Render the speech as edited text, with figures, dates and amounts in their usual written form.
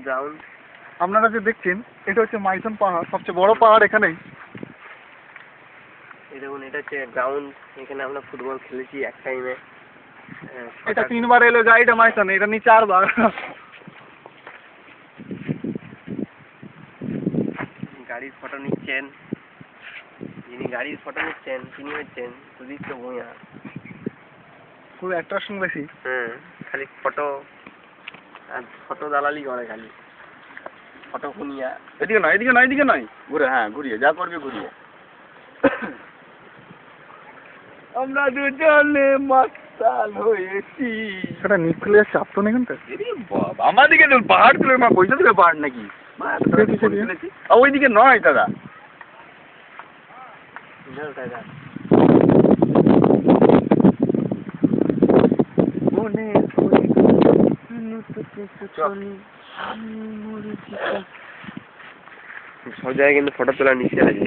Ground. আপনারা যে দেখছেন এটা হচ্ছে মাইথন পাহাড়, সবচেয়ে বড় পাহাড় এখানেই। এই দেখুন এটা হচ্ছে গ্রাউন্ড, এখানে আমরা ফুটবল খেলেছি এক টাইমে। এটা 3 বার এলো গাইড মাইথন, এটা নিয়ে 4 বার। গাড়ির ফটো নিচ্ছেন, যিনি গাড়ির ফটো নিচ্ছেন তিনি হচ্ছেন সুদীপ্ত ভূঁইয়া। খুব অ্যাট্রাকশন বেশি। খালি ফটো আর ফটো দালালি করে, খালি ফটো খুনিয়া। এদিকে নয়, এদিকে নয়, এদিকে নয়, ঘুরে, হ্যাঁ ঘুরিয়ে যা করবি ঘুরিয়ে। আমরা দুজনে মাতাল হয়েছি। সেটা নিচ খুলে যাচ্ছে, চাপ তো নেই কিন্তু। আমার দিকে পাহাড় তুলে মা পয়সা দিবে পাহাড় নাকি? ওইদিকে নয় দাদা। সব জায়গায় কিন্তু ফটো তোলা নিষেধ আছে।